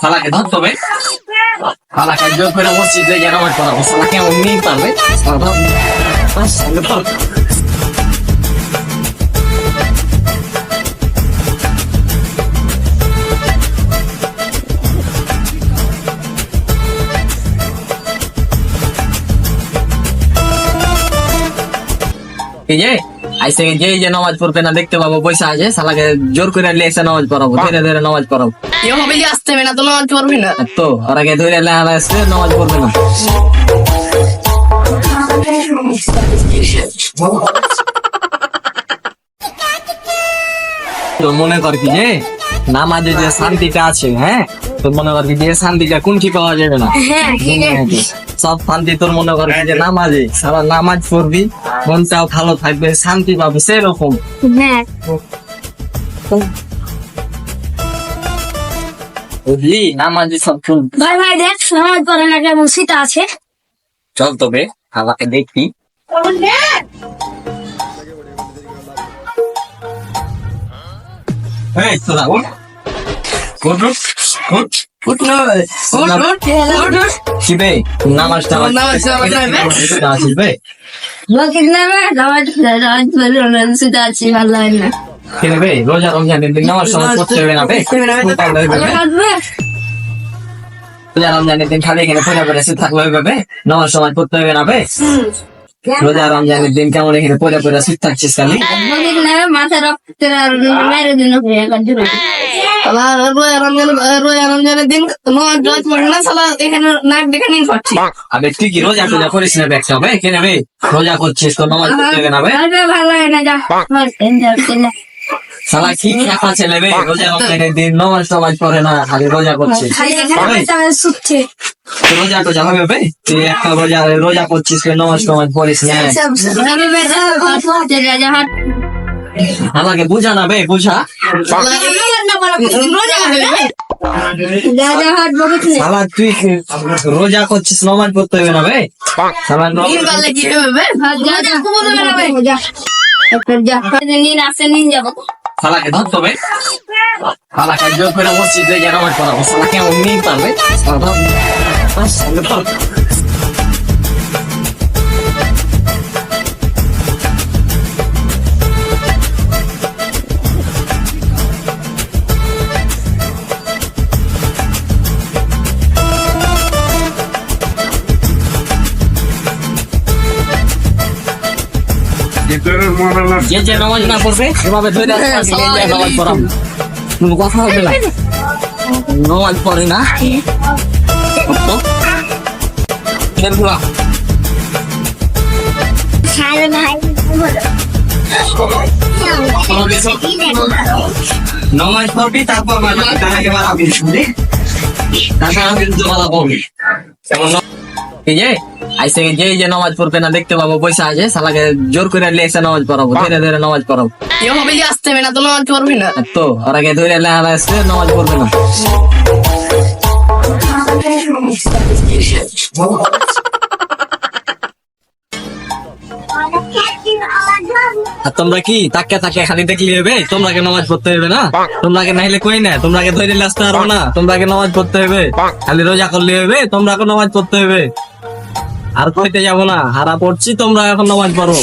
শালাকে ধরতে হবে। শালাকে জোর করে মসজিদে গিয়ে নামাজ পড়াবো। শালাকে এমনি পারবে। এই যে আইসে যে নামাজ পড়বে না দেখতে পাবো পয়সা আছে, শালাকে জোর করে লিয়েছে নামাজ পড়াবো, ধীরে ধীরে নামাজ পড়াবো। কেউ হবে যে আসতে হবে না তো নামাজ পড়বি না। তো ওরাকে ধরে আসছে নামাজ পড়বে না। তো মনে কর কি যে নামাজে যে শান্তিটা আছে, হ্যাঁ তোর মনে কর কি যে শান্তিটা কোনটি পাওয়া যাবে না। সব শান্তি তোর মনে কর কি যে নামাজে, সারা নামাজ পড়বি, মনটাও ভালো থাকবে, শান্তি পাবে, সেরকম। বুঝলি, নামাজে সব শুনবি। ভাই ভাই দেখ নামাজ পড়ে না কেমন শীত আছে। চল তবে আমাকে দেখবি। এই তোরা ওঠ। ওঠ, ওঠ, ওঠ। কি বে, নামাজ টামাজ আসিস বে? বকিস না ভাই, নামাজ পড়ে না শীত আছে, ভালো লাগে না। কেন বে, রোজা রমজানের দিন নামাজ টামাজ পড়তে হবে না বে? রোজা রমজানের দিন খালি এখানে পড়ে পড়ে শুধু থাকলে হবে বে? নামাজ টামাজ পড়তে হবে না বে? রোজা রমজানের দিন কেমন এখানে পড়ে পড়ে শুধু থাকছিস খালি? বকিস না মাথা রক্ত মেরে দিন রোজা রমজানের দিন নামাজ পড়ে না, শালা এখানে নাক দেখে নিন পাচ্ছি। আবে তুই কি রোজা টোজা করিস না ব্যাগটা বে? কেন বে, রোজা করছিস তো নামাজ পড়তে হবে না বে? ভালো লাগে না, যা শালা কি খেপা ছেলে বে, রোজা রমজানের দিন নামাজ টামাজ পড়ে না, খালি রোজা করছিস। শুচ্ছে রোজা টোজা হবে বে? তুই একটা রোজা করছিস, নামাজ টামাজ পড়িস না। আমাকে বুঝা না বে, বুঝা। শালা তুই রোজা করছিস, নামাজ পড়তে হবে না বে? শালা কি হবে? শালাকে ধরতে হবে। শালাকে জোর করে মসজিদে গিয়ে নামাজ পড়াবো। শালাকে এমনি পারবে। যে যে নামাজ না পড়বে এভাবে ধরে নামাজ পড়াবো, কোনো কথা হবে না। নামাজ পড়ে না নামাজ পড়বি, তারপর এই যে আইসে যে নামাজ পড়বে না দেখতে পাবো পয়সা আছে, শালাকে জোর করে লিয়েছে নামাজ পড়াবো, ধীরে ধীরে নামাজ পড়াবো। কেউ হবে যে আসতে হবে না তো নামাজ পড়বি না। তো ওরাকে ধরে আসছে নামাজ পড়বে না। আর তোমরা কি তাকে তাকে খালি দেখলি হবে? তোমরাকে নামাজ পড়তে হবে না? তোমরাকে নাইলে কই না, তোমরাকে ধরে আসতে পারবো না? তোমরাকে নামাজ পড়তে হবে, খালি রোজা করলে হবে? তোমরাকে নামাজ পড়তে হবে, আর কইতে যাবো না। হারা পড়ছি, তোমরা এখন নামাজ পড়ো।